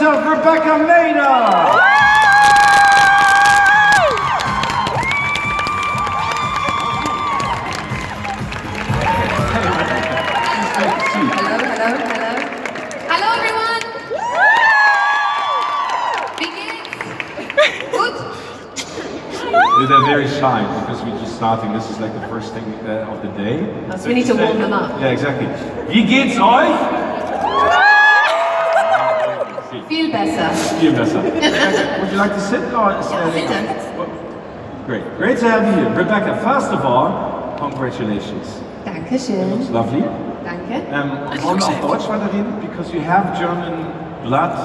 yourself Rebecca Maynard! Hello everyone! Wie geht's? Gut? They're very shy because we're just starting. This is like the first thing of the day. So we need to warm them up. Yeah, exactly. Wie geht's euch? Viel besser. Viel besser. Would you like to sit? Or bitte. Great. Great to have you here. Rebecca, first of all, congratulations. Dankeschön. It's lovely. Danke. Wollen wir auf Deutsch weiterreden? Because you have German blood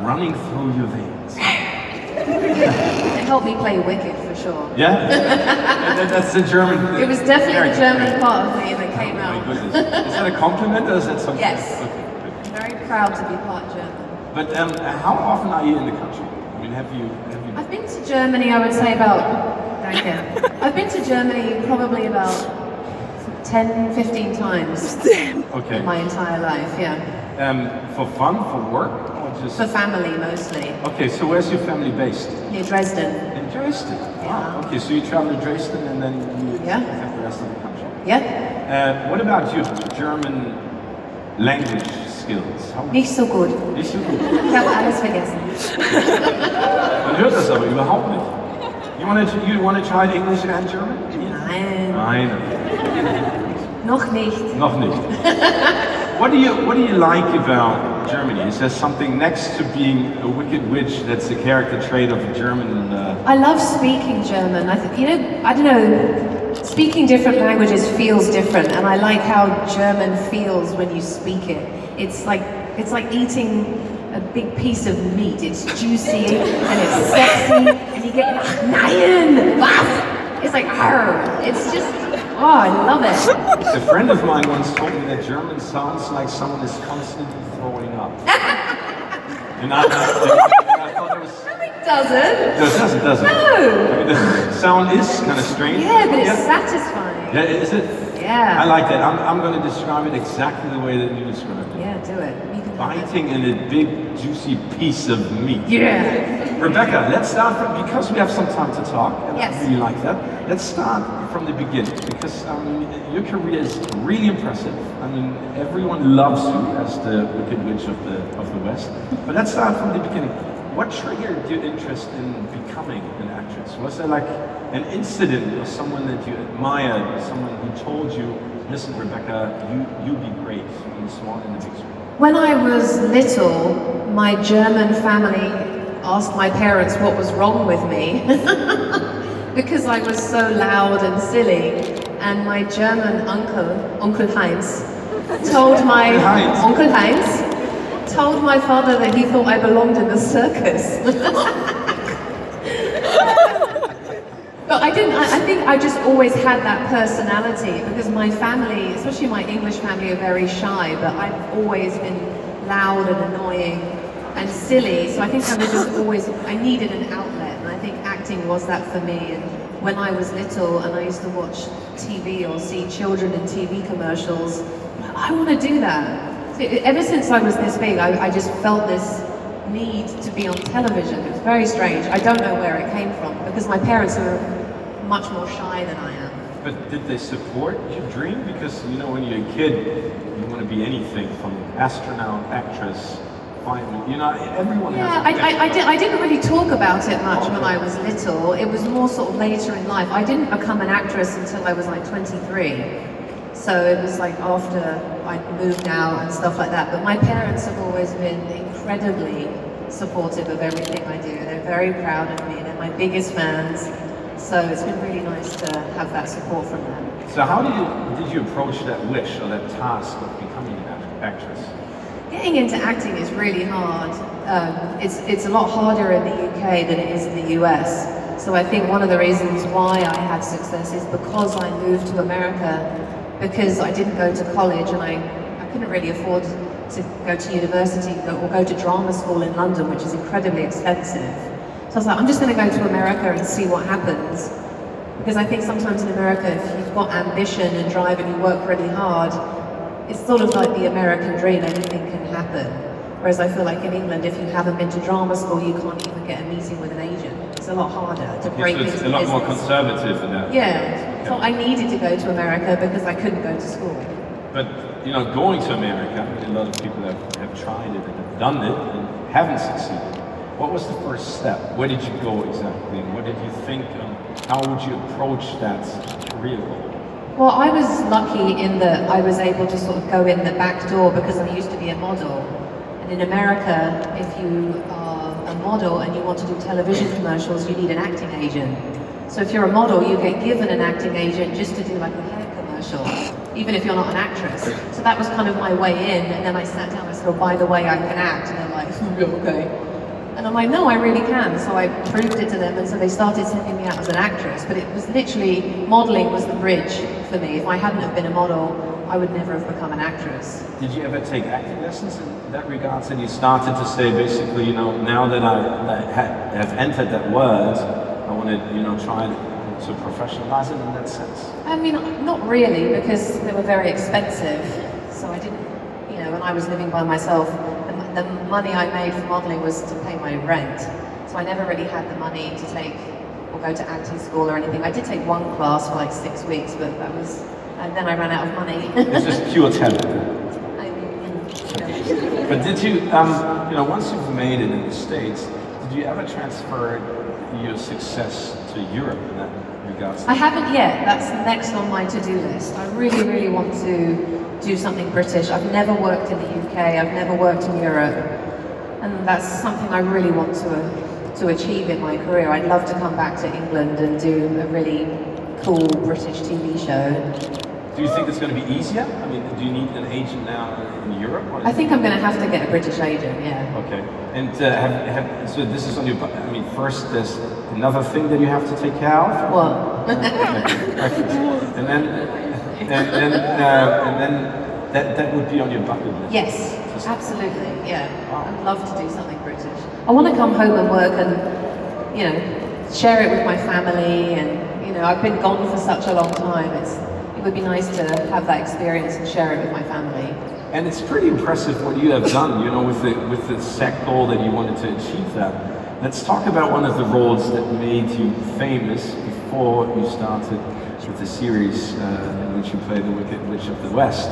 running through your veins. It helped me play Wicked for sure. Yeah? That's the German. It was definitely the German part of me that came Oh out. my goodness. Is that a compliment or is that something? Yes. Okay, good. I'm very proud to be part German. But how often are you in the country? I mean, have you? I've been to Germany, I would say about, danke. I've been to Germany probably about 10, 15 times Okay. in my entire life, yeah. For fun, for work, or just? For family mostly, Okay, so where's your family based? near Dresden. In Dresden. Yeah. Wow. Okay, so you travel to Dresden and then you Yeah. have the rest of the country. Yeah? What about your German language skills? Nicht so gut. Nicht so gut. Ich habe alles vergessen. Man hört das aber überhaupt nicht. You wanna try English and German? Nein, Nein. noch nicht. Noch nicht. What do you like about Germany? Is there something next to being a wicked witch that's a character trait of a German? I love speaking German. I don't know, speaking different languages feels different, and I like how German feels when you speak it. It's like eating a big piece of meat. It's juicy and it's sexy, and you get nein, was? It's like arr. It's just, oh, I love it. A friend of mine once told me that German sounds like someone is constantly throwing up. And I thought it was. No, it doesn't. No, it doesn't. No. I mean, the sound is kind of strange. Yeah, but it's satisfying. Yeah, is it? Yeah. I like that. I'm going to describe it exactly the way that you described it. Yeah, do it. You can have it. Biting in a big, juicy piece of meat. Yeah. Rebecca, let's start from, because we have some time to talk, and Yes. I really like that. Let's start from the beginning, because your career is really impressive. I mean, everyone loves you as the Wicked Witch of the West. But let's start from the beginning. What triggered your interest in becoming an actress? Was there like an incident or someone that you admired, someone who told you, listen, Rebecca, you'd be great in the small and the big screen? When I was little, my German family asked my parents what was wrong with me because I was so loud and silly, and my German Uncle Heinz, told my Uncle Heinz told my father that he thought I belonged in the circus. But I didn't. I think I just always had that personality because my family, especially my English family, are very shy. But I've always been loud and annoying and silly. So I think I was just always. I needed an outlet, and I think acting was that for me. And when I was little, and I used to watch TV or see children in TV commercials, I want to do that. So ever since I was this big, I just felt this need to be on television. It was very strange. I don't know where it came from because my parents are much more shy than I am. But did they support your dream? Because, you know, when you're a kid, you want to be anything from astronaut, actress, fireman, you know, everyone Yeah, has I didn't really talk about it much when I was little. It was more sort of later in life. I didn't become an actress until I was like 23. So it was like after I moved out and stuff like that. But my parents have always been incredibly supportive of everything I do. They're very proud of me. They're my biggest fans. So it's been really nice to have that support from them. So how did you approach that wish or that task of becoming an actress? Getting into acting is really hard. It's a lot harder in the UK than it is in the US. So I think one of the reasons why I had success is because I moved to America, because I didn't go to college and I couldn't really afford to go to university or go to drama school in London, which is incredibly expensive. So I was like, I'm just going to go to America and see what happens. Because I think sometimes in America, if you've got ambition and drive and you work really hard, it's sort of like the American dream, anything can happen. Whereas I feel like in England, if you haven't been to drama school, you can't even get a meeting with an agent. It's a lot harder to break so into it's the a lot more business. conservative than that. Yeah, so I needed to go to America because I couldn't go to school. But you know, going to America, a lot of people have tried it and have done it and haven't succeeded. What was the first step? Where did you go exactly? And what did you think? How would you approach that career goal? Well, I was lucky in that I was able to sort of go in the back door because I used to be a model. And in America, if you are a model and you want to do television commercials, you need an acting agent. So if you're a model, you get given an acting agent just to do like a hair commercial, even if you're not an actress. So that was kind of my way in, and then I sat down and said, oh, by the way, I can act. And they're like, okay. And I'm like, no, I really can. So I proved it to them, and so they started sending me out as an actress. But it was literally, modeling was the bridge for me. If I hadn't have been a model, I would never have become an actress. Did you ever take acting lessons in that regard? And you started to say, basically, you know, now that I have entered that world, I want to, you know, try to professionalize it in that sense? I mean, not really, because they were very expensive. So I didn't, you know, when I was living by myself, the money I made from modeling was to pay my rent. So I never really had the money to take or go to acting school or anything. I did take one class for like 6 weeks, but that was, and then I ran out of money. It's just pure talent. I mean, you know. But did you, you know, once you've made it in the States, did you ever transfer your success to Europe in that regard? I haven't yet. That's next on my to-do list. I really, really want to do something British. I've never worked in the UK. I've never worked in Europe, and that's something I really want to achieve in my career. I'd love to come back to England and do a really cool British TV show. Do you think it's going to be easier? I mean, do you need an agent now in Europe? I think I'm going to have to get a British agent. Yeah. Okay. And so this is on your. I mean, first there's another thing that you have to take care of. What? and then that would be on your bucket list. Yes, absolutely. Yeah, Wow. I'd love to do something British. I want to come home and work and, you know, share it with my family. And you know, I've been gone for such a long time. It would be nice to have that experience and share it with my family. And it's pretty impressive what you have done, you know, with the set goal that you wanted to achieve that. Let's talk about one of the roles that made you famous before you started with the series in which you played the Wicked Witch of the West.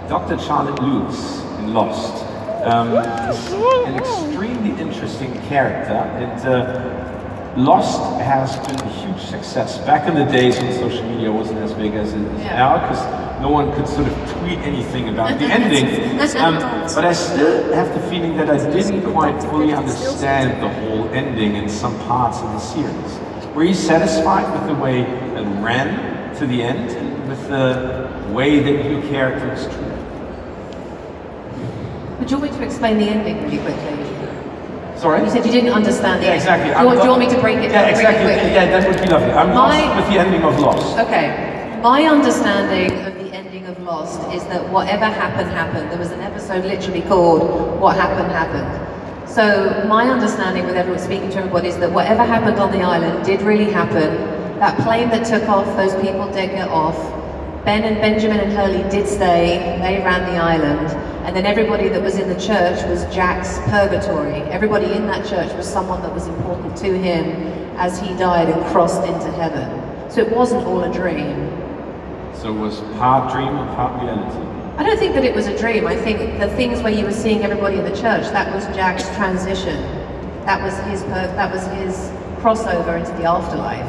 Dr. Charlotte Lewis in Lost. An extremely interesting character. And Lost has been a huge success. Back in the days when social media wasn't as big as it is now, because no one could sort of tweet anything about the ending. But I still have the feeling that I didn't quite fully understand the whole ending in some parts of the series. Were you satisfied with the way it ran to the end, and with the way that your character was treated? Would you want me to explain the ending really quickly? Sorry? You said you didn't understand it. Yeah, exactly. Do you want me to break it down exactly. really quickly? Yeah, that would be lovely. I'm lost with the ending of Lost. Okay. My understanding of the ending of Lost is that whatever happened, happened. There was an episode literally called What Happened, Happened. So my understanding with everyone speaking to everybody is that whatever happened on the island did really happen. That plane that took off, those people did get off. Ben and Benjamin and Hurley did stay, they ran the island. And then everybody that was in the church was Jack's purgatory. Everybody in that church was someone that was important to him as he died and crossed into heaven. So it wasn't all a dream. So it was part dream and part reality. I don't think that it was a dream. I think the things where you were seeing everybody in the church, that was Jack's transition. That was his crossover into the afterlife.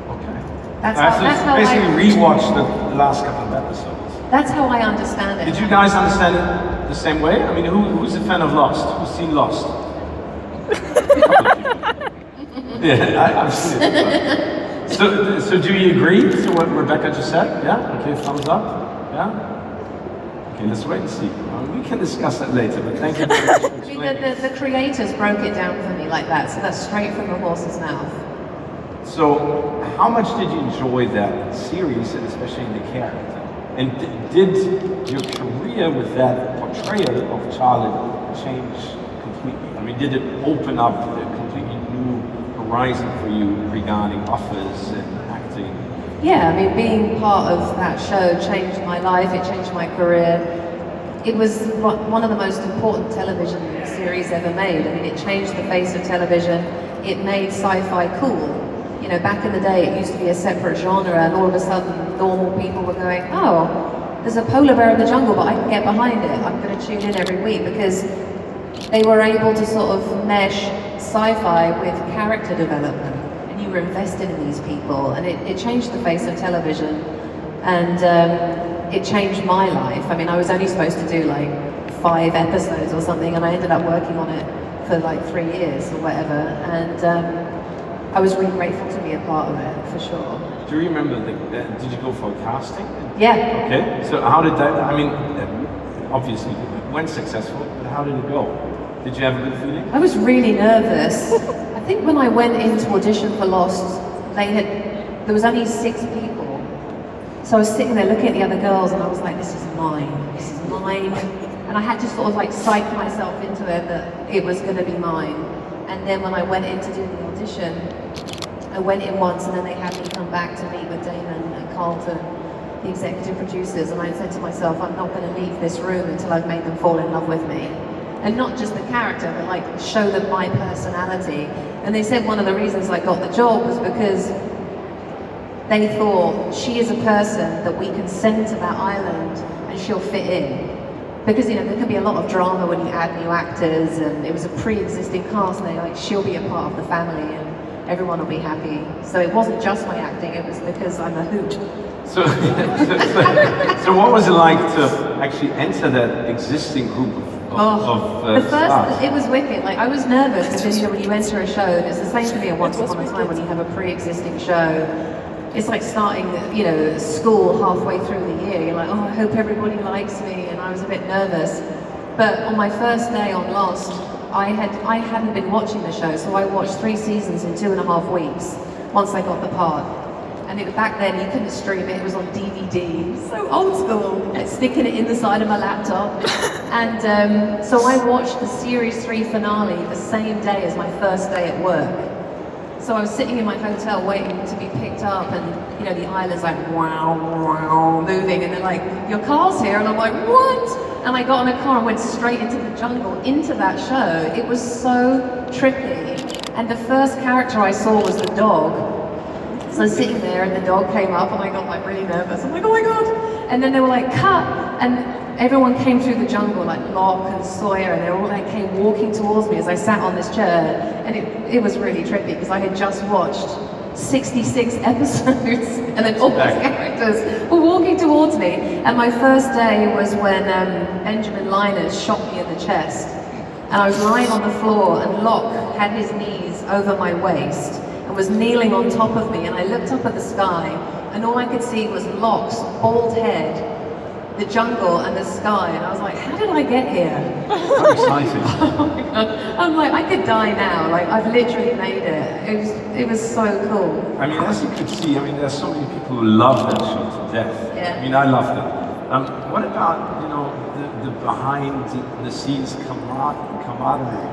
Okay. That's I how have to basically rewatch the last couple of episodes. That's how I understand it. Did you guys understand it the same way? I mean, who's a fan of Lost? Who's seen Lost? Yeah, I've seen it. So do you agree to what Rebecca just said? Yeah? Okay, thumbs up? Yeah? Okay, let's wait and see. We can discuss that later, but thank you very much for explaining. The creators broke it down for me like that, so that's straight from the horse's mouth. So, how much did you enjoy that series, and especially the character? And did your career with that portrayal of Charlotte change completely? I mean, did it open up a completely new horizon for you regarding offers and acting? Yeah, I mean, being part of that show changed my life, it changed my career. it was one of the most important television series ever made. I mean, it changed the face of television. It made sci-fi cool. You know, back in the day, it used to be a separate genre, and all of a sudden, normal people were going, oh, there's a polar bear in the jungle, but I can get behind it. I'm going to tune in every week, because they were able to sort of mesh sci-fi with character development, and you were invested in these people, and it changed the face of television, and it changed my life. I mean, I was only supposed to do like 5 episodes or something, and I ended up working on it for like 3 years or whatever, and I was really grateful to be a part of it, for sure. Do you remember, did you go for a casting? Yeah. Okay, so how did that, I mean, obviously it went successful, but how did it go? Did you have a good feeling? I was really nervous. I think when I went in to audition for Lost, there was only 6 people. So I was sitting there looking at the other girls, and I was like, this is mine. And I had to sort of like psych myself into it that it was going to be mine. And then when I went in to do the audition, I went in once, and then they had me come back to meet with Damon and Carlton, the executive producers, and I said to myself, I'm not going to leave this room until I've made them fall in love with me. And not just the character, but like show them my personality. And they said one of the reasons I got the job was because they thought she is a person that we can send to that island and she'll fit in. Because, you know, there can be a lot of drama when you add new actors, and it was a pre-existing cast, and they're like, she'll be a part of the family and everyone will be happy. So it wasn't just my acting, it was because I'm a hoot. So what was it like to actually enter that existing group of stars? It was wicked. Like, I was nervous because, you know, when you enter a show, and it's the same for me at Once Upon a Time when you have a pre-existing show. It's like starting, you know, school halfway through the year. You're like, oh, I hope everybody likes me, and I was a bit nervous. But on my first day on Lost, I hadn't been watching the show, so I watched 3 seasons in 2.5 weeks once I got the part. And back then you couldn't stream it, it was on DVD, so old school, like sticking it in the side of my laptop. And so I watched the Series 3 finale the same day as my first day at work. So I was sitting in my hotel waiting to be picked up, and you know, the island's like wow, wow, moving, and they're like, your car's here, and I'm like, what? And I got in a car and went straight into the jungle, into that show. It was so trippy. And the first character I saw was the dog. So I was sitting there, and the dog came up, and I got like really nervous. I'm like, oh my God. And then they were like, cut. And everyone came through the jungle, like Locke and Sawyer, and they all like came walking towards me as I sat on this chair. And it was really trippy, because I had just watched 66 episodes, and then all these characters were walking towards me. And my first day was when Benjamin Linus shot me in the chest. And I was lying on the floor, and Locke had his knees over my waist and was kneeling on top of me, and I looked up at the sky, and all I could see was Locke's bald head, the jungle, and the sky, and I was like, how did I get here? How exciting. Oh my God. I'm like, I could die now, like I've literally made it. It was so cool. I mean, as you could see, I mean, there's so many people who love that show to death. Yeah. I mean, I loved it. What about, you know, the behind the scenes camaraderie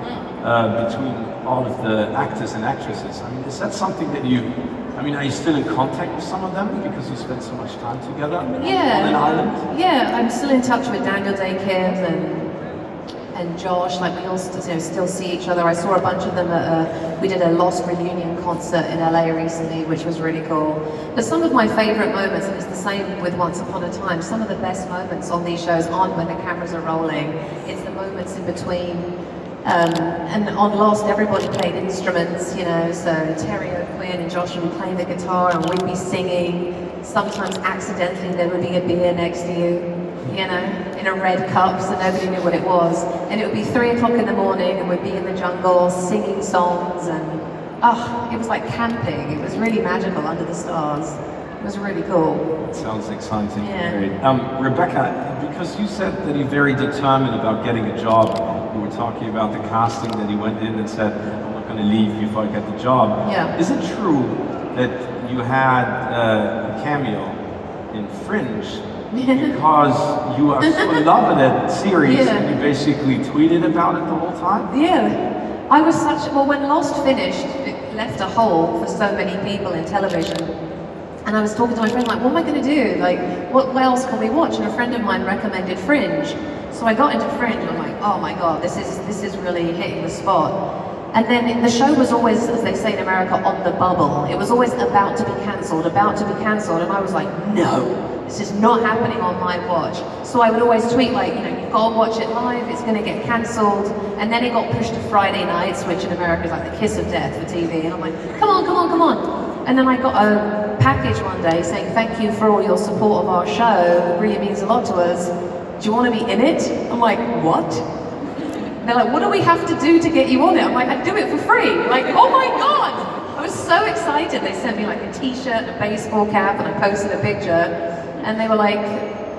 between all of the actors and actresses? I mean, is that something that are you still in contact with some of them because you spend so much time together on an island? Yeah, I'm still in touch with Daniel Day-Kim and Josh. Like, we all still see each other. I saw a bunch of them at we did a Lost reunion concert in LA recently, which was really cool. But some of my favorite moments, and it's the same with Once Upon a Time, some of the best moments on these shows aren't when the cameras are rolling. It's the moments in between. And on Lost, everybody played instruments, you know, so Terry O'Quinn and Josh would be playing the guitar, and we'd be singing. Sometimes accidentally there would be a beer next to you know, in a red cup, so nobody knew what it was. And it would be 3 o'clock in the morning, and we'd be in the jungle singing songs, and it was like camping. It was really magical under the stars. It was really cool. Sounds exciting. Yeah. Great. Rebecca, because you said that you're very determined about getting a job. You were talking about the casting, that he went in and said, I'm not going to leave before I get the job. Yeah. Is it true that you had a cameo in Fringe because you are so in love with that series, and you basically tweeted about it the whole time? Yeah. I was when Lost finished, it left a hole for so many people in television. And I was talking to my friend, like, what am I going to do? Like, what else can we watch? And a friend of mine recommended Fringe. So I got into Fringe, and I'm like, oh my God, this is really hitting the spot. And then the show was always, as they say in America, on the bubble. It was always about to be cancelled, about to be cancelled. And I was like, no, this is not happening on my watch. So I would always tweet like, you know, you've got to watch it live, it's going to get cancelled. And then it got pushed to Friday nights, which in America is like the kiss of death for TV. And I'm like, come on, come on, come on. And then I got a package one day saying, thank you for all your support of our show. It really means a lot to us. Do you want to be in it? I'm like, what? They're like, what do we have to do to get you on it? I'm like, I'd do it for free. Like, oh my God! I was so excited. They sent me like a t-shirt, a baseball cap, and I posted a picture. And they were like,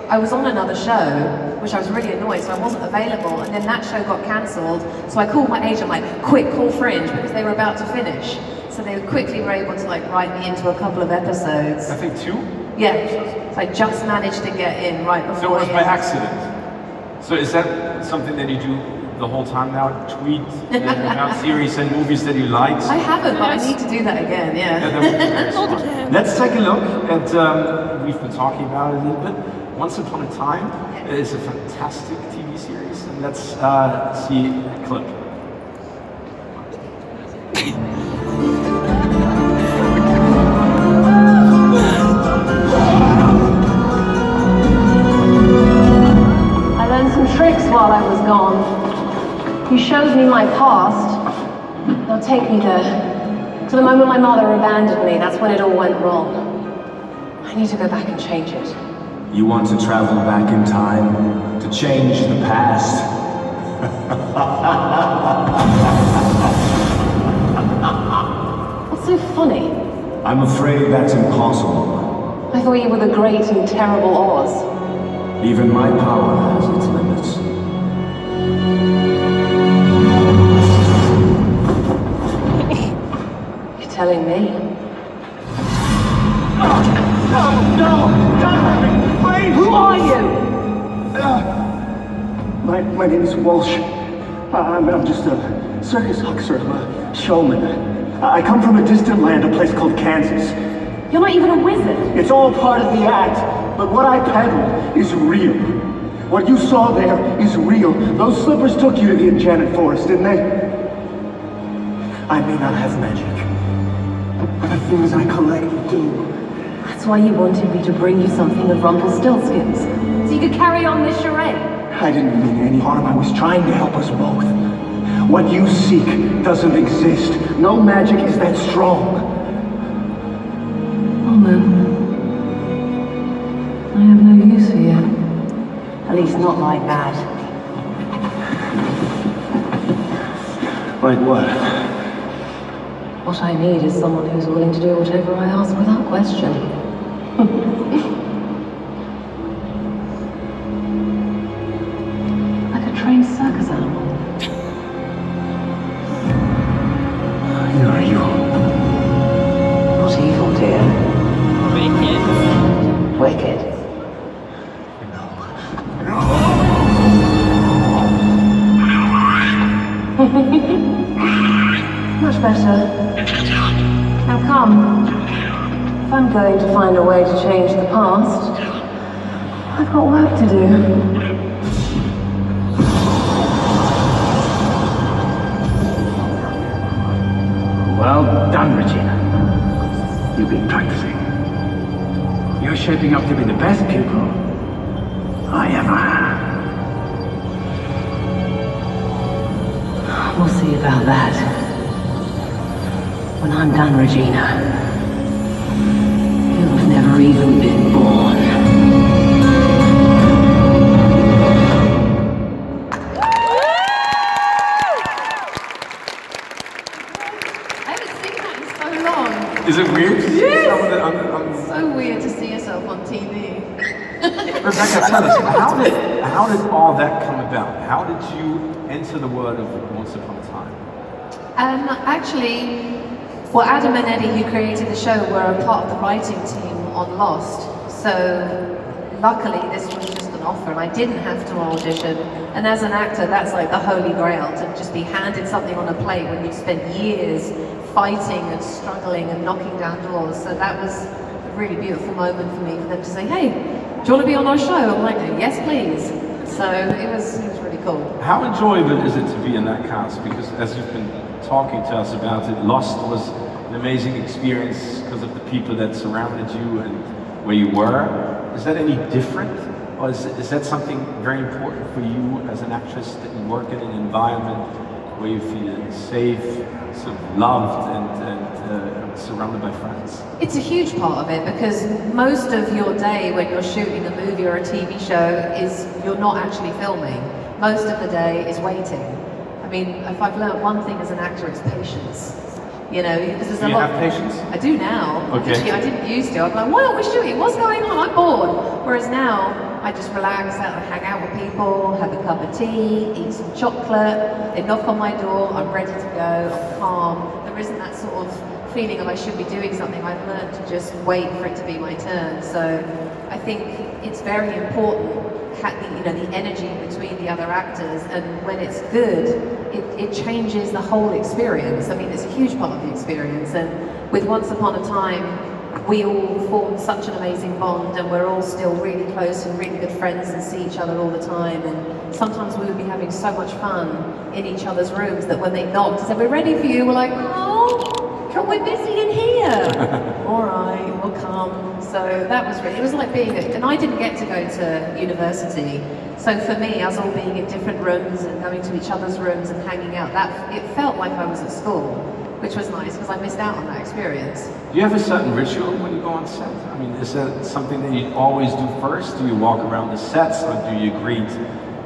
I was on another show, which I was really annoyed, so I wasn't available. And then that show got cancelled. So I called my agent, like, quick, call Fringe, because they were about to finish. So they quickly were able to like write me into a couple of episodes. I think 2? Yeah. So I just managed to get in right before. So it was by accident. So is that something that you do the whole time now? Tweet about series and movies that you like? I haven't, but I need to do that again, yeah. That would be very smart. Let's take a look at, we've been talking about it a little bit. Once Upon a Time is a fantastic TV series, and let's see a clip. I learned some tricks while I was gone. You showed me my past. Now take me there. To the moment my mother abandoned me, that's when it all went wrong. I need to go back and change it. You want to travel back in time to change the past? What's so funny? I'm afraid that's impossible. I thought you were the great and terrible Oz. Even my power has its limits. You're telling me? No! Don't! Please! Who are you? My name is Walsh. I'm just a circus hawk, sort of a showman. I come from a distant land, a place called Kansas. You're not even a wizard. It's all part of the act, but what I peddle is real. What you saw there is real. Those slippers took you to the enchanted forest, didn't they? I may not have magic, but the things I collect do. That's why you wanted me to bring you something of Rumpelstiltskin's. So you could carry on this charade. I didn't mean any harm. I was trying to help us both. What you seek doesn't exist. No magic is that strong. Well then, I have no use for you. At least not like that. Like what? What I need is someone who's willing to do whatever I ask without question. Like a trained circus animal. You're evil. Not evil, dear. Wicked. Much better. Now come. If I'm going to find a way to change the past, I've got work to do. Well done, Regina. You've been practicing. You're shaping up to be the best pupil I ever had. We'll see about that. When I'm done, Regina, you'll have never even been born. I haven't seen that in so long. Is it weird? Yes! So weird to see yourself on TV. Rebecca, tell us, how did all that come about? How did you enter the world of Once Upon a Time? Actually, well, Adam and Eddie, who created the show, were a part of the writing team on Lost. So luckily, this was just an offer, and I didn't have to audition. And as an actor, that's like the holy grail, to just be handed something on a plate when you've spent years fighting and struggling and knocking down doors. So that was a really beautiful moment for me for them to say, hey, do you want to be on our show? I'm like, yes, please. So it was really cool. How enjoyable is it to be in that cast? Because as you've been talking to us about it, Lost was an amazing experience because of the people that surrounded you and where you were. Is that any different? Or is that something very important for you as an actress, that you work in an environment where you feel safe, sort of loved and surrounded by friends? It's a huge part of it because most of your day when you're shooting a movie or a TV show is you're not actually filming. Most of the day is waiting. I mean, if I've learned one thing as an actor, it's patience. You know, because there's Do you have patience? I do now. Okay. Actually, I didn't used to. I'm like, why aren't we shooting? What's going on? I'm bored. Whereas now, I just relax out and hang out with people, have a cup of tea, eat some chocolate. They knock on my door. I'm ready to go. I'm calm. There isn't that sort of feeling of I should be doing something. I've learned to just wait for it to be my turn. So I think it's very important. The energy between the other actors, and when it's good, it changes the whole experience. I mean, it's a huge part of the experience, and with Once Upon a Time, we all formed such an amazing bond, and we're all still really close and really good friends and see each other all the time, and sometimes we would be having so much fun in each other's rooms that when they knocked and said, we're ready for you, we're like, oh, we're busy in here. All right, we'll come. So that was really, it was like being, and I didn't get to go to university. So for me, us all being in different rooms and going to each other's rooms and hanging out, it felt like I was at school, which was nice because I missed out on that experience. Do you have a certain ritual when you go on set? I mean, is that something that you always do first? Do you walk around the sets, or do you greet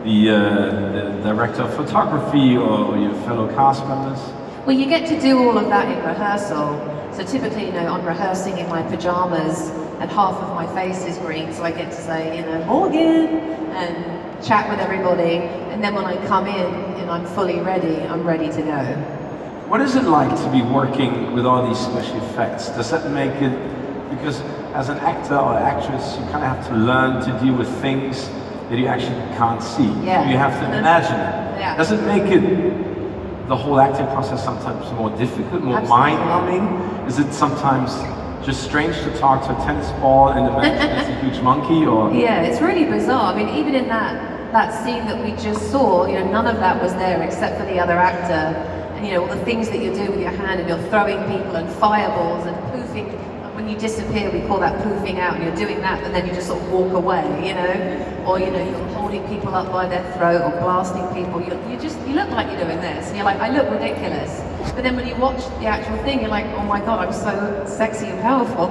the director of photography or your fellow cast members? Well, you get to do all of that in rehearsal. So typically, I'm rehearsing in my pajamas and half of my face is green, so I get to say, Morgan, and chat with everybody. And then when I come in and I'm fully ready, I'm ready to go. What is it like to be working with all these special effects? Does that make it, because as an actor or actress, you kind of have to learn to deal with things that you actually can't see. Yeah. You have to imagine it. Yeah. Does it make it, the whole acting process, sometimes more difficult, more Absolutely. mind-numbing? Is it sometimes just strange to talk to a tennis ball and imagine it's a huge monkey? Or Yeah, it's really bizarre. I mean, even in that scene that we just saw, none of that was there except for the other actor. And all the things that you do with your hand, and you're throwing people and fireballs and poofing. When you disappear, we call that poofing out, and you're doing that, and then you just sort of walk away, or you're holding people up by their throat or blasting people. You look like you're doing this, and you're like, I look ridiculous. But then when you watch the actual thing, you're like, oh my god, I'm so sexy and powerful.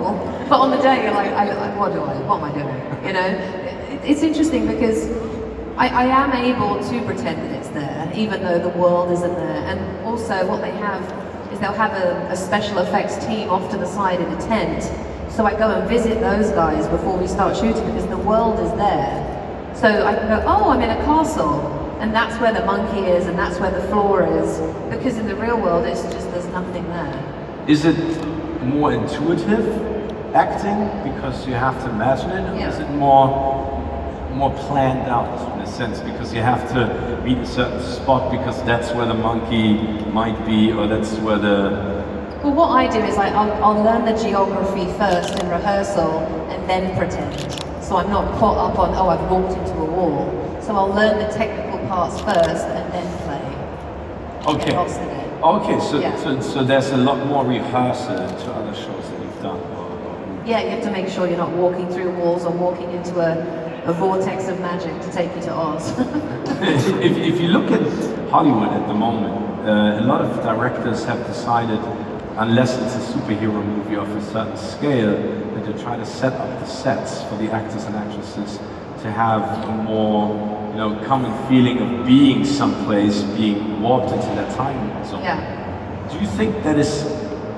But on the day, you're like, what am I doing? It's interesting because I am able to pretend that it's there, even though the world isn't there. And also what they have is they'll have a special effects team off to the side in a tent. So I go and visit those guys before we start shooting because the world is there. So I can go, oh, I'm in a castle, and that's where the monkey is, and that's where the floor is. Because in the real world, it's just, there's nothing there. is it more intuitive acting because you have to imagine it, or Yeah. is it more planned out in a sense because you have to meet a certain spot because that's where the monkey might be, or that's where the... Well, what I do is I'll learn the geography first in rehearsal and then pretend. So I'm not caught up on, oh, I've walked into a wall. So I'll learn the technical parts first and then play. Okay. And lost again. Okay, so, Yeah. so there's a lot more rehearsal to other shows that you've done. Yeah, you have to make sure you're not walking through walls or walking into a vortex of magic to take you to Oz. if you look at Hollywood at the moment, a lot of directors have decided, unless it's a superhero movie of a certain scale, that they try to set up the sets for the actors and actresses to have a more, common feeling of being someplace, being warped into that time zone. Yeah. Do you think that is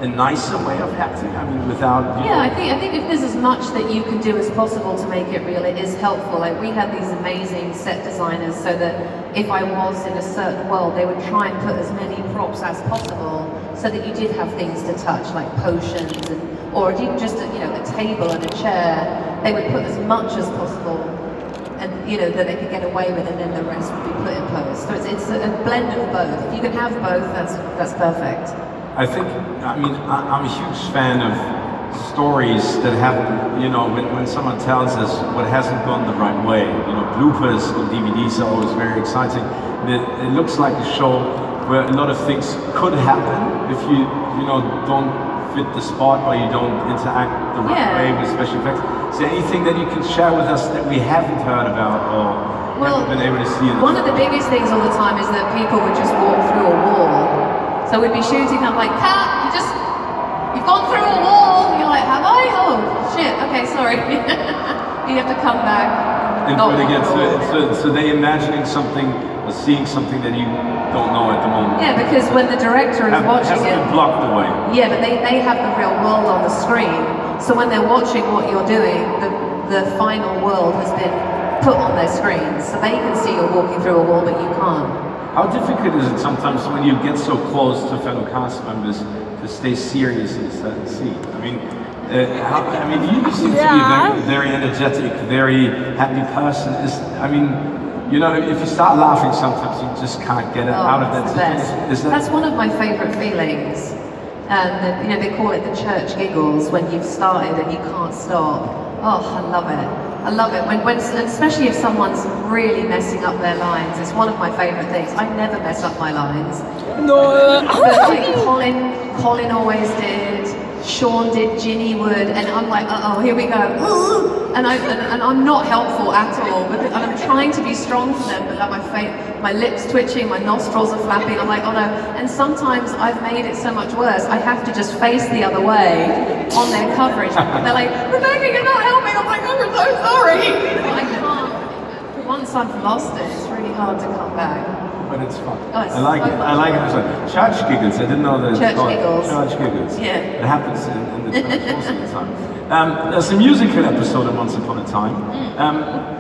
a nicer way of acting? I mean, without... Yeah, I think if there's as much that you can do as possible to make it real, it is helpful. Like, we had these amazing set designers so that if I was in a certain world, they would try and put as many props as possible so that you did have things to touch, like potions, or even just a table and a chair. They would put as much as possible, and that they could get away with, and then the rest would be put in post. So it's a blend of both. If you can have both, that's perfect. I'm a huge fan of stories that happen, you know, when someone tells us what hasn't gone the right way. You know, bloopers on DVDs are always very exciting. It looks like a show where a lot of things could happen if you know, don't fit the spot or you don't interact the right way with special effects. Is there anything that you can share with us that we haven't heard about or haven't been able to see? One of the biggest things all the time is that people would just walk through a wall. So we'd be shooting, I'm like, cut, you've gone through a wall. And you're like, have I? Oh, shit, okay, sorry. You have to come back. And do it again, so they're imagining something or seeing something that you don't know at the moment. Yeah, because when the director is watching it... It has been blocked away. Yeah, but they have the real world on the screen. So when they're watching what you're doing, the final world has been put on their screens. So they can see you're walking through a wall, but you can't. How difficult is it sometimes when you get so close to fellow cast members to stay serious in a certain scene? I mean, you seem to be a very energetic, very happy person. You know, if you start laughing, sometimes you just can't get out of that situation. That's one of my favourite feelings. You know, they call it the church giggles when you've started and you can't stop. Oh, I love it. I love it, when especially if someone's really messing up their lines. It's one of my favourite things. I never mess up my lines. No. But like Colin always did, Sean did, Ginny would, and I'm like, uh-oh, here we go. And I'm not helpful at all. And I'm trying to be strong for them, but like my lips twitching, my nostrils are flapping. I'm like, oh no. And sometimes I've made it so much worse. I have to just face the other way on their coverage. They're like, Rebecca, you're not helping. I'm like, I'm so sorry. I can't. Once I've lost it, it's really hard to come back. But it's fun. Oh, it's I like it. I like it. It's like church giggles. I didn't know that. Church giggles. Church giggles. Yeah. It happens in the church most of the time. There's a musical episode of Once Upon a Time.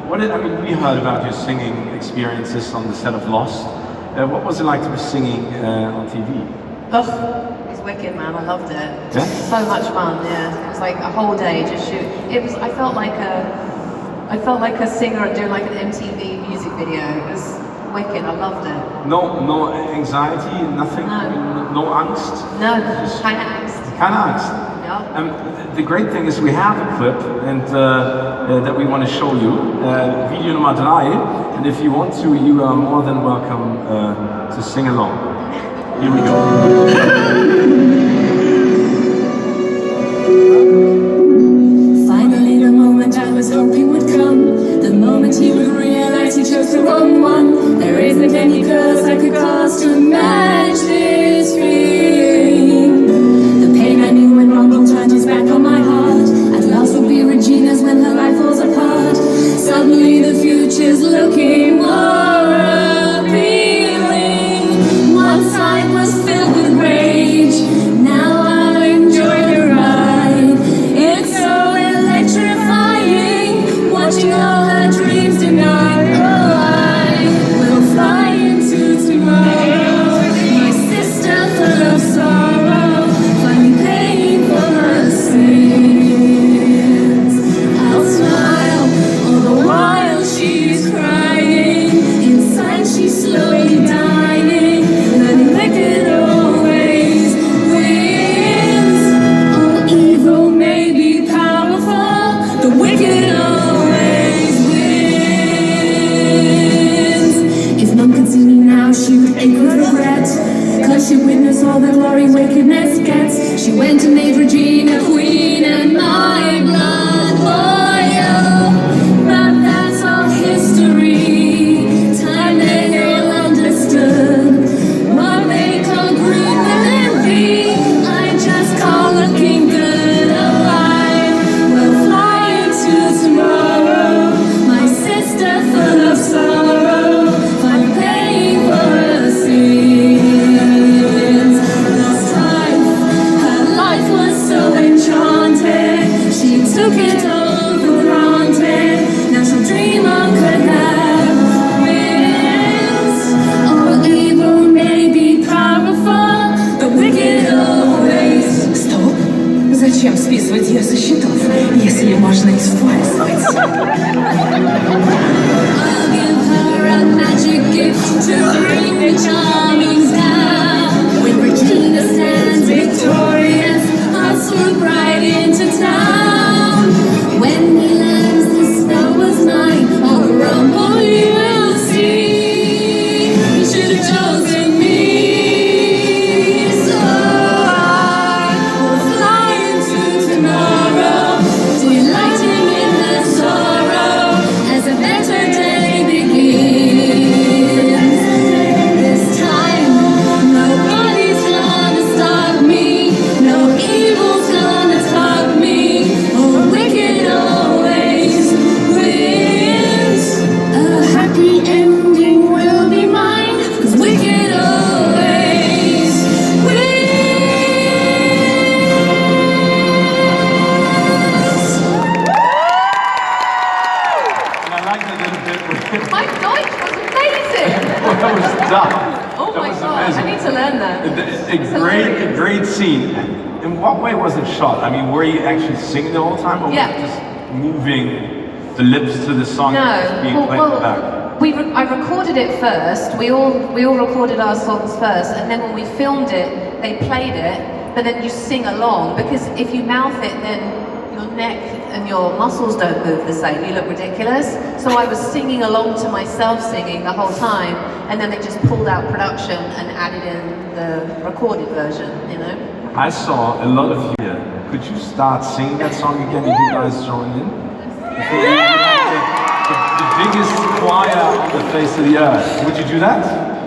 We heard about your singing experiences on the set of Lost. What was it like to be singing on TV? Ugh, it was wicked, man. I loved it. Yeah? So much fun. Yeah. It was like a whole day just shoot. I felt like a singer doing like an MTV music video. It was wicked. I loved it. No anxiety, nothing. No angst. No, keine Angst. Keine Angst. Yeah. The great thing is we have a clip and that we want to show you. Video nummer 3. And if you want to, you are more than welcome to sing along. Here we go. Finally, the moment I was hoping would come, the moment he would realize he chose the wrong one. There isn't any curse I could cause to match this feeling. The pain I knew when Rumble turned his back on my heart. At last will be Regina's when her life falls apart. Suddenly the future's looking more appealing. One side was filled with rage, now I enjoy the ride. It's so electrifying, watching all her dreams denied. Oh, I will fly into tomorrow, my sister full of sorrow, finally paying for her sins. I'll smile all the while she's crying, inside she's slowly dying, learning wicked always wins. All evil may be powerful, the wicked always wins. If none could see me now, she would ache with regret, cause she witnessed all the glory wickedness gets. She went and made Regina queen and my blood loyal. But that's all history, time they all understood. What they call greed and envy, I just call looking good. Alive, we'll fly into tomorrow, my sister full of sorrow, finally paying for her sins. Last time, her life was so enchanted, she took it all for granted. Now she'll dream of could have wins. All evil may be powerful, the wicked always. Стоп! Зачем списывать ее со счетов, если можно использовать? I'll give her a magic gift to bring the charmings down. When Regina stands victorious, I'll swoop right into to learn that. A great scene. In what way was it shot? I mean, were you actually singing the whole time, or Yeah. were you just moving the lips to the song that's being played in the back? I recorded it first. We all recorded our songs first, and then when we filmed it, they played it. But then you sing along, because if you mouth it, then your neck and your muscles don't move the same. You look ridiculous. So I was singing along to myself, singing the whole time, and then they just pulled out production and added in the recorded version. You know. I saw a lot of you here. Could you start singing that song again if you guys join in? The biggest choir on the face of the earth. Would you do that?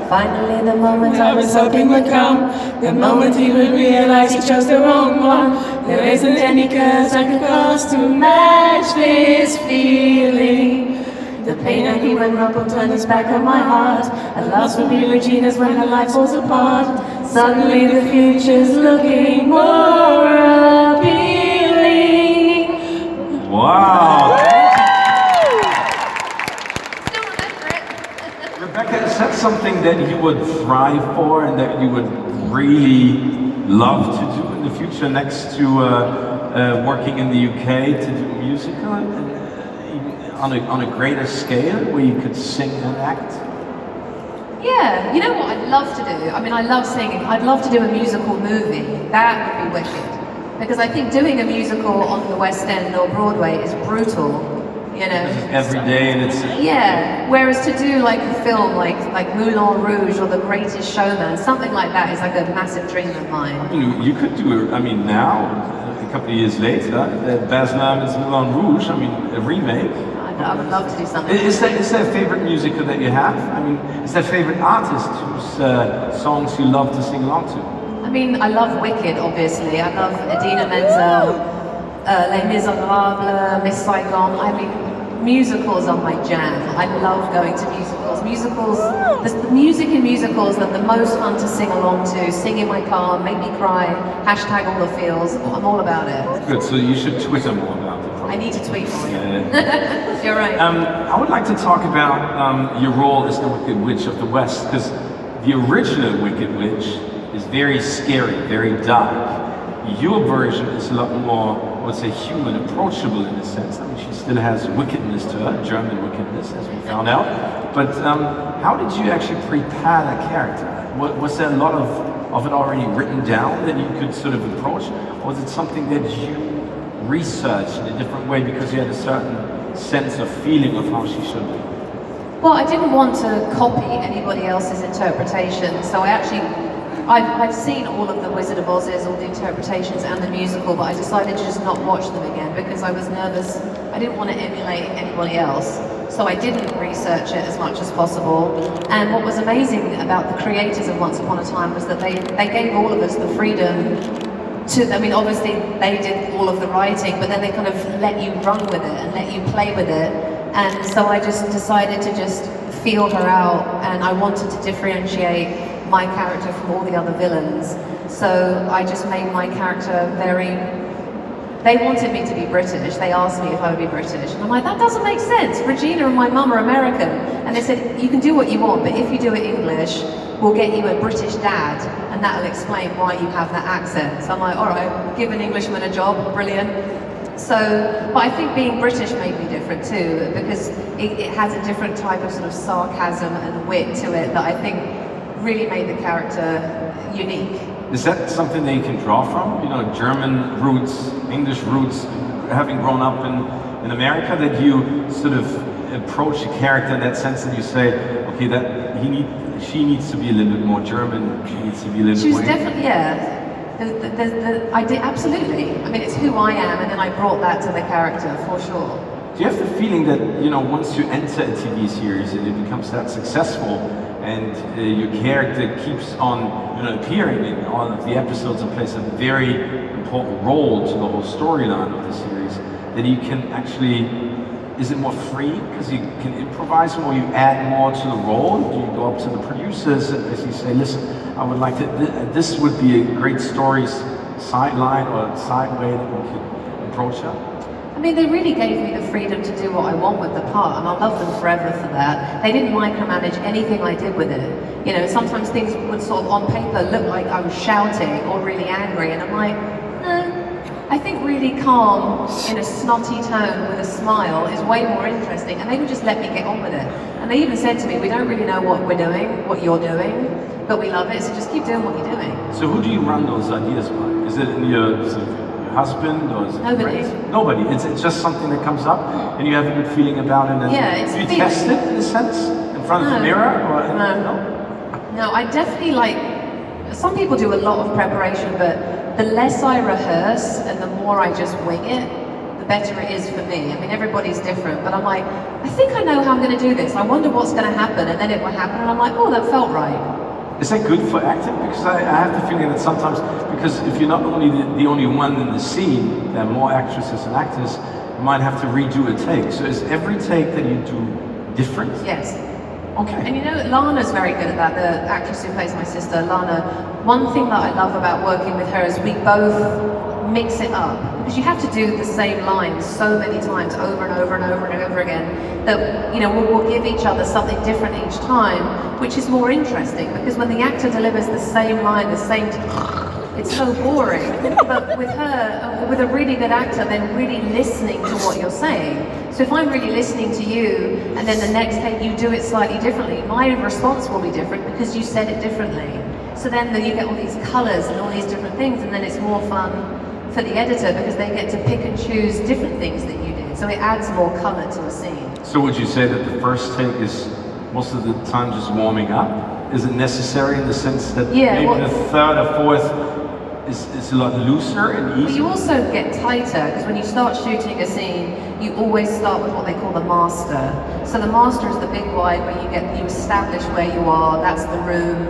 Finally, the moment I was hoping would come, the moment he would realize he chose the wrong one. There isn't any curse I could cross to match this feeling. The pain that he went up will turn his back on my heart. At last will be Regina's when her life falls apart. Suddenly the future's looking more appealing. Wow. Still remember it. Rebecca, is that something that you would thrive for and that you would really love to do in the future, next to working in the UK, to do musical on a greater scale where you could sing and act? Yeah, you know what I'd love to do? I mean, I love singing. I'd love to do a musical movie. That would be wicked. Because I think doing a musical on the West End or Broadway is brutal, you know. Every day, and it's... Yeah, whereas to do like a film like Moulin Rouge or The Greatest Showman, something like that is like a massive dream of mine. You could do it, I mean, now, a couple of years later, Baz Luhrmann's Moulin Rouge, I mean, a remake. I would love to do something. Is there a favorite musical that you have? I mean, is there a favorite artist whose songs you love to sing along to? I mean, I love Wicked, obviously. I love Idina Menzel, Les Miserables, Miss Saigon. I mean, musicals are my jam. I love going to musicals. The music in musicals are the most fun to sing along to, sing in my car, make me cry, hashtag all the feels. I'm all about it. Good, so you should Twitter more about it. I need to tweet more. Yeah. You're right. I would like to talk about your role as the Wicked Witch of the West, because the original Wicked Witch is very scary, very dark. Your version is a lot more, I would say, human, approachable in a sense. I mean, she still has wickedness to her, German wickedness, as we found out. But how did you actually prepare that character? Was there a lot of it already written down that you could sort of approach? Or was it something that you researched in a different way because you had a certain sense of feeling of how she should be? Well, I didn't want to copy anybody else's interpretation, so I've seen all of the Wizard of Oz's, all the interpretations and the musical, but I decided to just not watch them again because I was nervous. I didn't want to emulate anybody else, so I didn't research it as much as possible. And what was amazing about the creators of Once Upon a Time was that they gave all of us the freedom to, I mean, obviously they did all of the writing, but then they kind of let you run with it and let you play with it. And so I just decided to just feel her out, and I wanted to differentiate my character from all the other villains. So I just made my character they wanted me to be British. They asked me if I would be British. And I'm like, that doesn't make sense. Regina and my mum are American. And they said, you can do what you want, but if you do it English, we'll get you a British dad, and that'll explain why you have that accent. So I'm like, all right, give an Englishman a job, brilliant. So, but I think being British made me different too, because it has a different type of sort of sarcasm and wit to it that I think really made the character unique. Is that something that you can draw from? You know, German roots, English roots, having grown up in America, that you sort of approach a character in that sense that you say, okay, she needs to be a little bit more German, she needs to be a little bit more... She was definitely, yeah. I did, absolutely. I mean, it's who I am, and then I brought that to the character, for sure. Do you have the feeling that, you know, once you enter a TV series and it becomes that successful, and your character keeps on, you know, appearing in all of the episodes and plays a very important role to the whole storyline of the series, that you can actually, is it more free because you can improvise more, you add more to the role? Do you go up to the producers as you say, listen, I would like to, this would be a great story sideline or side way that we could approach her? I I mean, they really gave me the freedom to do what I want with the part, and I love them forever for that. They didn't micromanage anything I did with it. You know, sometimes things would sort of on paper look like I was shouting or really angry, and I'm like, no. I think really calm in a snotty tone with a smile is way more interesting, and they would just let me get on with it. And they even said to me, we don't really know what we're doing, what you're doing, but we love it, so just keep doing what you're doing. So who do you run those ideas by? Is it in your husband or is it Nobody. friends? Nobody. It's just something that comes up and you have a good feeling about it. And Yeah, it's do you feeling. test it in a sense in front of the mirror? Or No, I definitely like. Some people do a lot of preparation, but the less I rehearse and the more I just wing it, the better it is for me. I mean, everybody's different, but I'm like, I think I know how I'm going to do this. I wonder what's going to happen, and then it will happen, and I'm like, oh, that felt right. Is that good for acting? Because I have the feeling that sometimes, because if you're not only the only one in the scene, there are more actresses and actors, you might have to redo a take. So is every take that you do different? Yes. Okay. And you know, Lana's very good at that, the actress who plays my sister, Lana. One thing that I love about working with her is we both mix it up. Because you have to do the same lines so many times, over and over and over and over again, that, you know, we'll give each other something different each time, which is more interesting, because when the actor delivers the same line, the same it's so boring. But with her, with a really good actor, then really listening to what you're saying. So if I'm really listening to you, and then the next take you do it slightly differently, my response will be different because you said it differently. So then you get all these colours and all these different things, and then it's more fun for the editor because they get to pick and choose different things that you did. So it adds more colour to a scene. So would you say that the first take is most of the time just warming up? Is it necessary in the sense that maybe the third or fourth is a lot looser and easier? But you also get tighter, because when you start shooting a scene, you always start with what they call the master. So the master is the big wide where you establish where you are, that's the room,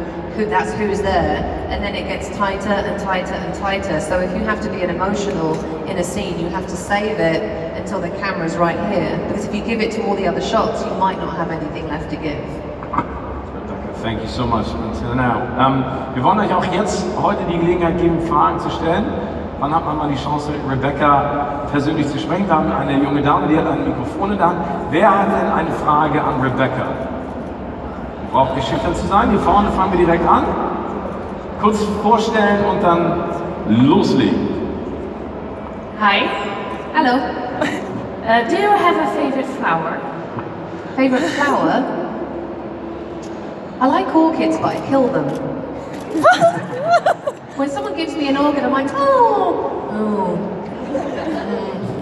that's who's there, and then it gets tighter and tighter and tighter. So if you have to be an emotional in a scene, you have to save it until the camera's right here, because if you give it to all the other shots, you might not have anything left to give. Thank you so much. Until now. Wir wollen euch auch jetzt heute die Gelegenheit geben, Fragen zu stellen. Wann hat man mal die Chance, Rebecca persönlich zu sprechen? Wir haben eine junge Dame, die hat ein Mikrofon da. Wer hat denn eine Frage an Rebecca? Braucht nicht schüchtern zu sein. Hier vorne fangen wir direkt an. Kurz vorstellen und dann loslegen. Hi. Hello. Do you have a favorite flower? Favorite flower? I like orchids, but I kill them. When someone gives me an orchid, I'm like,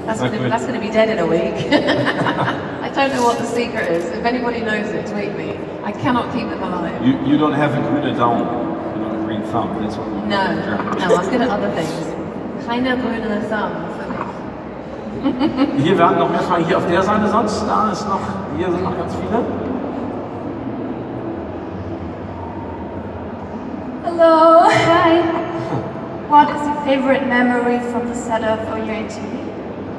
that's going to be dead in a week. I don't know what the secret is. If anybody knows it, tweet me. I cannot keep them alive. You don't have a grüne Daumen, you know, a green thumb. That's what we No, I'm good at other things. Keine grüne Thumb für mich. Hier, wir hatten noch mehr Fragen. Hier auf der Seite sonst, hier sind noch ganz viele. Hello. Hi. What is your favorite memory from the set of OUAT?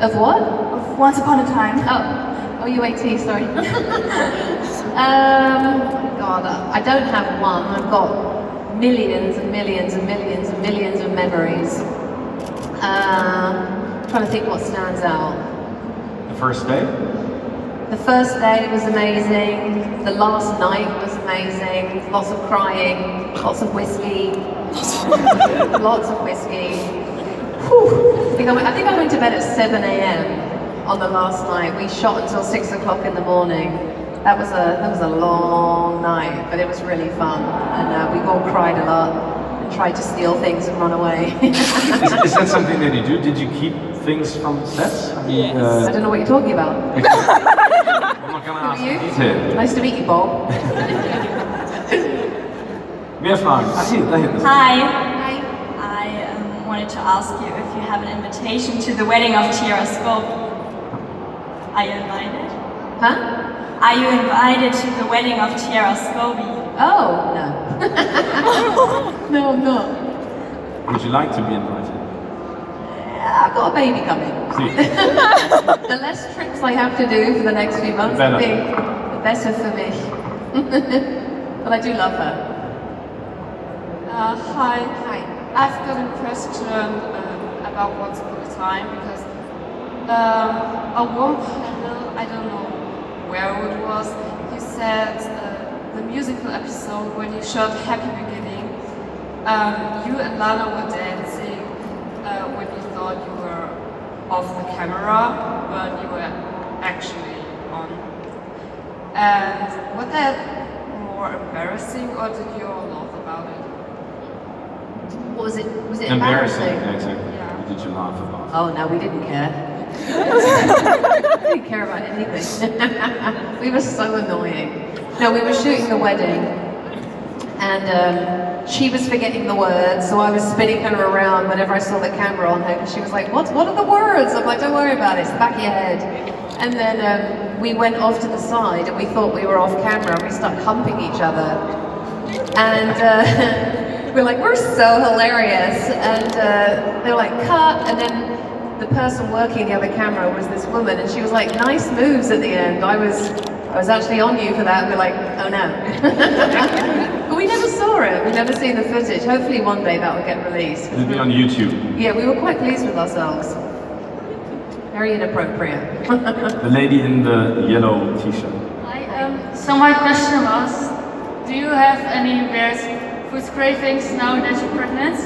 Of what? Of Once Upon a Time. Oh, OUAT, sorry. God, I don't have one. I've got millions and millions and millions and millions of memories. Trying to think what stands out. The first day? The first day was amazing. The last night was amazing. Lots of crying, lots of whiskey. Lots of whiskey. Whew. I think I went to bed at 7 a.m. on the last night. We shot until 6 o'clock in the morning. That was a long night, but it was really fun. And we all cried a lot and tried to steal things and run away. Is that something that you do? Did you keep things from sets? I mean, I don't know what you're talking about. I'm not going to ask you? detail. Nice to meet you, Bob. Mehr Fragen? Ach, hier, da hinten. Hi. Hi. I wanted to ask you if you have an invitation to the wedding of Tiara Scope. Are you invited? Huh? Are you invited to the wedding of Tiara Scobie? Oh, no. No, I'm not. Would you like to be invited? I've got a baby coming. See. The less trips I have to do for the next few months, I think, the better for me. But I do love her. Hi. Hi. I've got a question about Once Upon a Time, because a one panel, I don't know where it was, you said the musical episode when you showed Happy Beginning, you and Lana were dancing when you thought you were off the camera, but you were actually on. And was that more embarrassing, or did you all laugh about it? What was it? Was it Embarrassing, embarrassing? exactly. Yeah. What did you laugh about? Oh no, we didn't care. We didn't care about anything. We were so annoying. No, we were shooting the wedding, and she was forgetting the words, so I was spinning her around whenever I saw the camera on her, because she was like, what are the words? I'm like, don't worry about it, it's the back of your head. And then we went off to the side, and we thought we were off camera, and we started humping each other. And we're like, we're so hilarious. And they were like, cut, and then the person working the other camera was this woman, and she was like, nice moves at the end. I was actually on you for that, and we're like, oh no. But we never saw it, we've never seen the footage. Hopefully one day that will get released. It'll be on YouTube. Yeah, we were quite pleased with ourselves. Very inappropriate. The lady in the yellow t-shirt. So my question was, do you have any weird food cravings now that you're pregnant?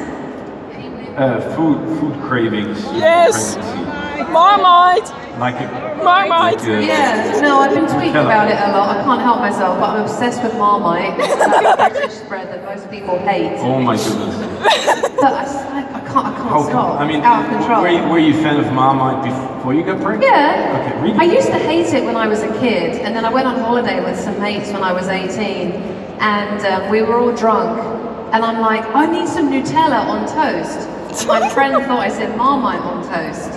Food cravings. Yes. Pregnancy. Marmite. Like a Marmite. Yeah, no, I've been tweeting about it a lot. I can't help myself, but I'm obsessed with Marmite. It's that British spread that most people hate. Oh my goodness. But I can't stop. I mean, out of control. were you a fan of Marmite before you got pregnant? Yeah. Okay, really? I used to hate it when I was a kid, and then I went on holiday with some mates when I was 18, and we were all drunk, and I'm like, I need some Nutella on toast. My friend thought I said Marmite on toast.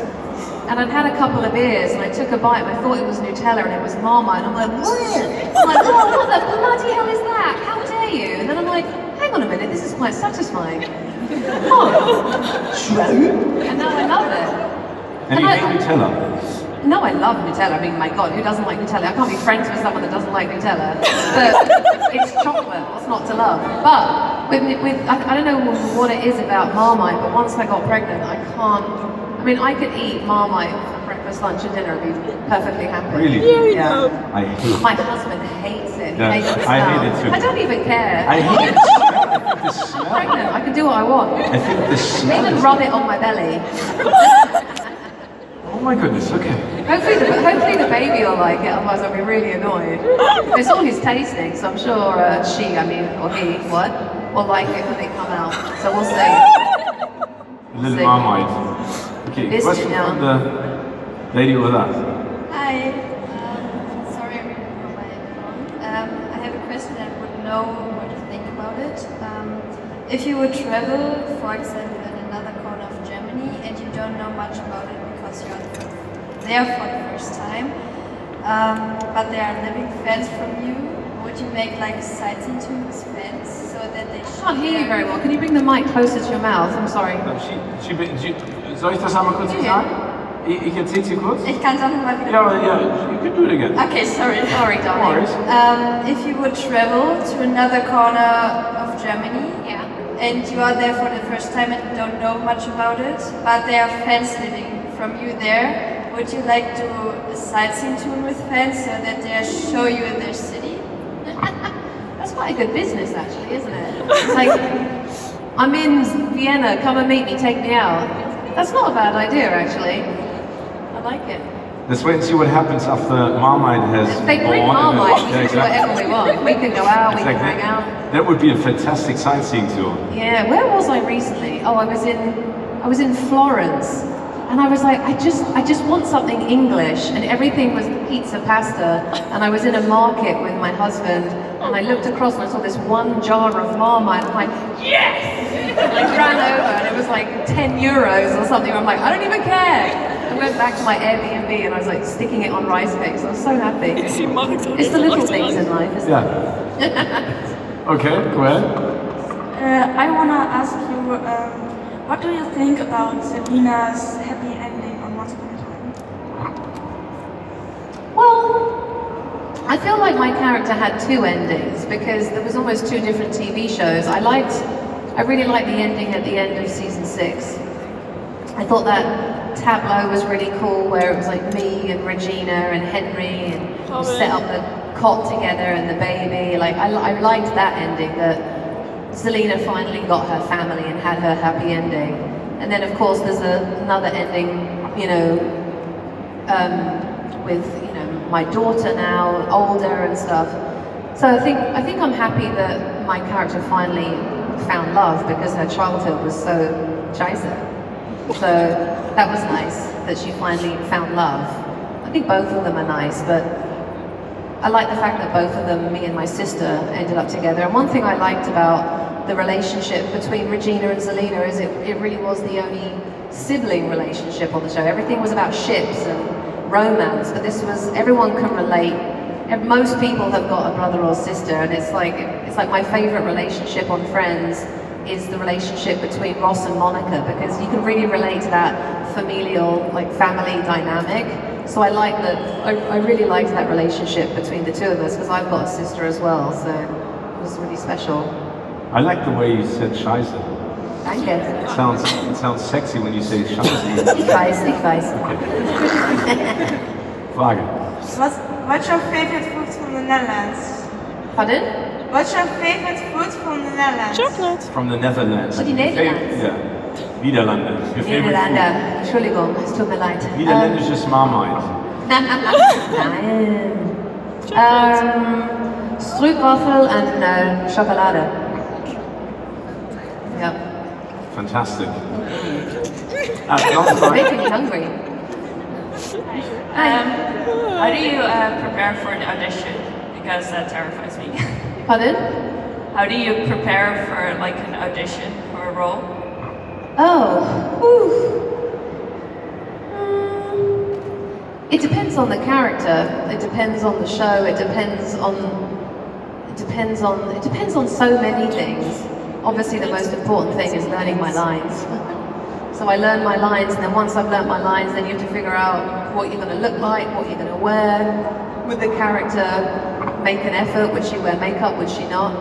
And I'd had a couple of beers, and I took a bite, and I thought it was Nutella, and it was Marmite, and I'm like, what? I'm like, oh, what the bloody hell is that? How dare you? And then I'm like, hang on a minute, this is quite satisfying. Oh, true. And now I love it. And you hate Nutella? No, I love Nutella. I mean, my God, who doesn't like Nutella? I can't be friends with someone that doesn't like Nutella. But it's chocolate. What's not to love? But I don't know what it is about Marmite, but once I got pregnant, I can't. I mean, I could eat Marmite for breakfast, lunch, and dinner and be perfectly happy. Really? Yeah. I hate it. My husband hates it. He Yeah, hates the I smell. hate it too. I don't even care. I hate the smell. I think the smell. I'm pregnant. I can do what I want. I think the I smell. even rub it on my belly. Oh my goodness. Okay. Hopefully the baby will like it, otherwise I'll be really annoyed. It's all his tasting, so I'm sure she, or he, will like it when they come out. So we'll see. Little See. Marmite. Okay, This question now. from the lady over there. Hi. Sorry, I'm reading from my phone. I have a question and would know what to think about it. If you would travel, for example, in another corner of Germany and you don't know much about it because you're there for the first time, but there are living fans from you, would you make like a sightseeing tour with fans so that they I can't hear you very well. Can you bring the mic closer to your mouth? I'm sorry. Soll ich das einmal kurz Okay. sagen? Ich erzähl's dir kurz. Ich kann es auch nochmal wieder. Yeah, you can do it again. Okay, sorry. Sorry, No darling. worries. If you would travel to another corner of Germany, Yeah. and you are there for the first time and don't know much about it, but there are fans living from you there, would you like to do a sightseeing tour with fans so that they show you their city? That's quite a good business, actually, isn't it? It's like, I'm in Vienna, come and meet me, take me out. That's not a bad idea, actually. I like it. Let's wait and see what happens after Marmite has They bring born and then- Marmite, we Yeah, can do whatever we want. We can go out, we can hang out. That would be a fantastic sightseeing tour. Yeah, where was I recently? Oh, I was in Florence, and I was like, I just want something English, and everything was pizza pasta. And I was in a market with my husband, and I looked across and I saw this one jar of Marmite. I'm like, yes! And I ran over, and it was like 10 euros or something. I'm like, I don't even care. I went back to my Airbnb, and I was like sticking it on rice cakes. I was so happy. It's the little things in life, isn't it? Yeah. Okay, go ahead. I want to ask you, what do you think about Selina's happy ending on Once Upon a Time? Well, I feel like my character had two endings because there was almost two different TV shows. I really liked the ending at the end of season 6. I thought that tableau was really cool, where it was like me and Regina and Henry, and we set up the cot together and the baby. Like I liked that ending, that Zelina finally got her family and had her happy ending. And then of course there's another ending, you know, with, you know, my daughter now older and stuff. So I think I'm happy that my character finally found love, because her childhood was so scheiße. So that was nice that she finally found love. I think both of them are nice, but I like the fact that both of them, me and my sister, ended up together. And one thing I liked about the relationship between Regina and Zelina is it really was the only sibling relationship on the show. Everything was about ships and romance, but this was, everyone can relate. Most people have got a brother or sister, and it's like my favorite relationship on Friends is the relationship between Ross and Monica, because you can really relate to that familial, like family dynamic. So I like that. I really liked that relationship between the two of us, because I've got a sister as well, so it was really special. I like the way you said Scheiße. Thank you. It sounds sexy when you say Scheiße. Ich weiß. Frage. What's your favorite food from the Netherlands? Pardon? What's your favorite food from the Netherlands? Chocolate. From the Netherlands. Oh, die Nederlands. Yeah. Niederlande. Your favorite Niederlande. Entschuldigung, es tut mir leid. Niederländisches Marmite. Nein. Stroopwafel and chocolade. Yeah. Fantastic. Making me hungry. How do you prepare for an audition? Because that terrifies me. Pardon? How do you prepare for like an audition for a role? It depends on the character. It depends on the show. It depends on so many things. Obviously, the most important thing is learning my lines. So I learn my lines, and then once I've learned my lines, then you have to figure out what you're going to look like, what you're going to wear. Would the character make an effort? Would she wear makeup? Would she not?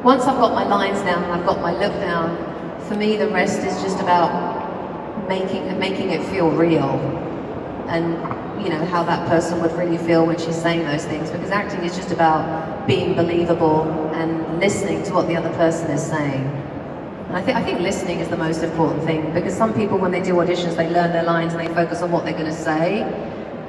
Once I've got my lines down and I've got my look down, for me the rest is just about making it feel real, and you know how that person would really feel when she's saying those things. Because acting is just about being believable and listening to what the other person is saying. And I think listening is the most important thing, because some people, when they do auditions, they learn their lines and they focus on what they're going to say.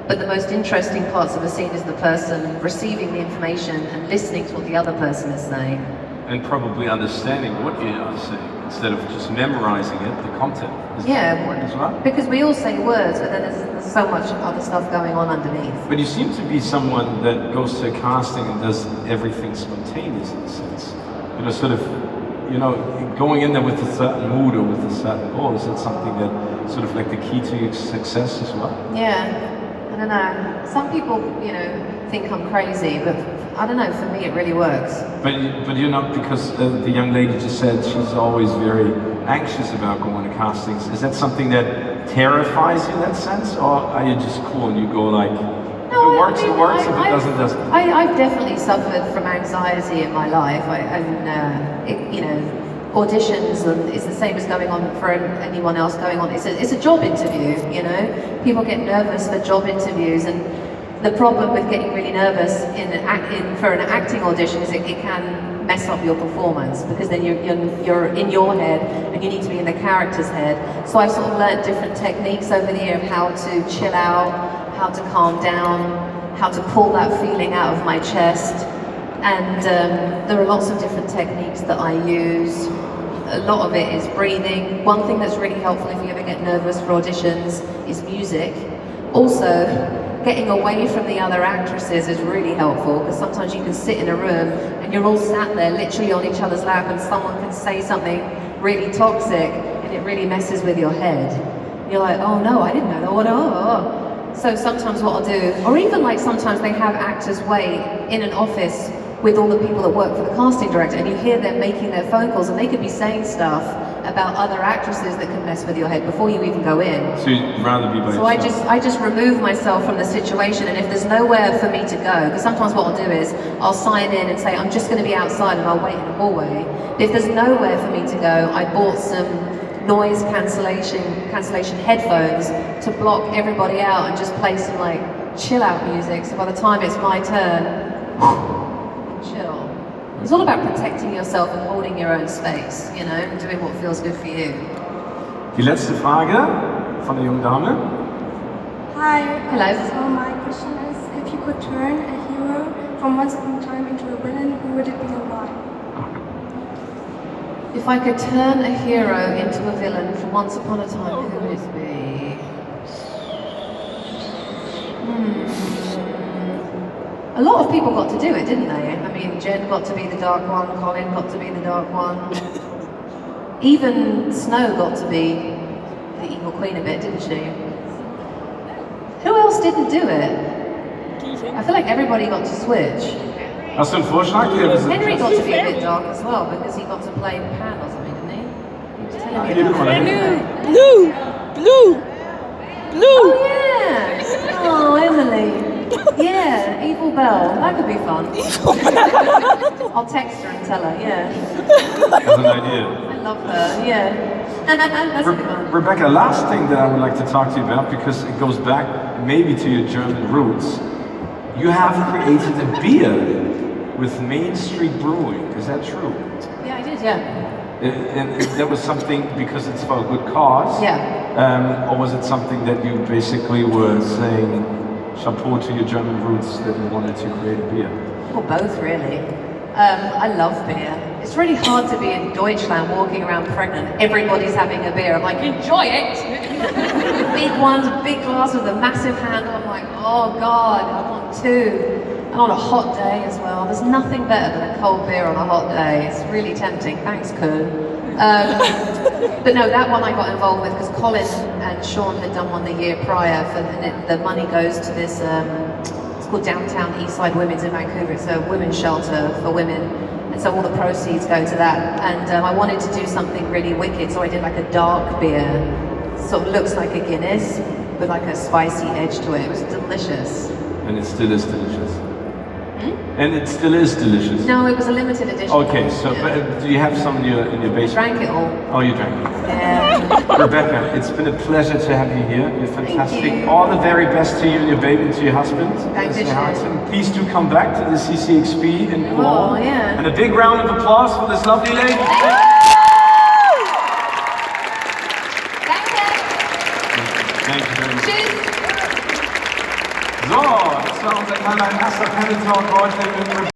But the most interesting parts of a scene is the person receiving the information and listening to what the other person is saying. And probably understanding what you are saying, instead of just memorizing it, the content is important as well. Because we all say words, but then there's so much other stuff going on underneath. But you seem to be someone that goes to a casting and does everything spontaneous in a sense. You know, sort of, you know, going in there with a certain mood or with a certain goal. Is that something that sort of like the key to your success as well? Yeah, I don't know. Some people, you know, think I'm crazy, but I don't know, for me it really works. But you're not, because the young lady just said she's always very anxious about going to castings. Is that something that terrifies you in that sense? Or are you just cool and you go like, if it works, it works, if it doesn't, it doesn't? I've definitely suffered from anxiety in my life. You know, auditions, and it's the same as going on for anyone else going on. It's a job interview, you know. People get nervous for job interviews, and the problem with getting really nervous for an acting audition is it can mess up your performance, because then you're in your head and you need to be in the character's head. So I've sort of learned different techniques over the year of how to chill out, how to calm down, how to pull that feeling out of my chest. And there are lots of different techniques that I use. A lot of it is breathing. One thing that's really helpful if you ever get nervous for auditions is music. Also, getting away from the other actresses is really helpful, because sometimes you can sit in a room and you're all sat there literally on each other's lap, and someone can say something really toxic and it really messes with your head. You're like, oh no, I didn't know that. So sometimes what I'll do, or even like sometimes they have actors wait in an office with all the people that work for the casting director, and you hear them making their phone calls, and they could be saying stuff about other actresses that can mess with your head before you even go in. So you'd rather be by yourself? So I just remove myself from the situation, and if there's nowhere for me to go, because sometimes what I'll do is I'll sign in and say I'm just going to be outside and I'll wait in the hallway. If there's nowhere for me to go, I bought some noise cancellation headphones to block everybody out and just play some like chill out music. So by the time it's my turn, chill. It's all about protecting yourself and holding your own space, you know, and doing what feels good for you. Die letzte Frage von der jungen Dame. Hi. Hello. So my question is, if you could turn a hero from Once Upon a Time into a villain, who would it be and why? If I could turn a hero into a villain from Once Upon a Time, who would it be? A lot of people got to do it, didn't they? I mean, Jen got to be the Dark One, Colin got to be the Dark One. Even Snow got to be the Evil Queen a bit, didn't she? Who else didn't do it? I feel like everybody got to switch. Hast du einen Vorschlag? Henry got to be a bit dark as well because he got to play Pan or something, didn't he? He was telling me about Blue! Oh yeah! Oh, Emily. Yeah, Evil Belle. That could be fun. I'll text her and tell her, yeah. That's an idea. I love her, yeah. That's a good one. Rebecca, last thing that I would like to talk to you about, because it goes back maybe to your German roots. You have created a beer with Main Street Brewing. Is that true? Yeah, I did, yeah. And that was something because it's for a good cause? Yeah. Or was it something that you basically were saying chapeau to your German roots that you wanted to create a beer? Well, both really. I love beer. It's really hard to be in Deutschland walking around pregnant. Everybody's having a beer. I'm like, enjoy it! Big ones, big glass with a massive handle. I'm like, oh God, I want two. And on a hot day as well. There's nothing better than a cold beer on a hot day. It's really tempting. Thanks, Köln. But no, that one I got involved with because Colin and Sean had done one the year prior. For the money goes to this, it's called Downtown Eastside Women's in Vancouver. It's a women's shelter for women. And so all the proceeds go to that. And I wanted to do something really wicked, so I did like a dark beer. Sort of looks like a Guinness, with like a spicy edge to it. It was delicious. And it still is delicious. And it still is delicious. No, it was a limited edition. Okay, so but do you have some in your basement? Drank it all. Oh, you drank it. Yeah. Rebecca, it's been a pleasure to have you here. You're fantastic. Thank you. All the very best to you and your baby and to your husband. Thank you. Please do come back to the CCXP in Köln. Oh, yeah. And a big round of applause for this lovely lady. Thank you very much. Tschüss. So, das war unser kleiner erster Panel Talk heute mit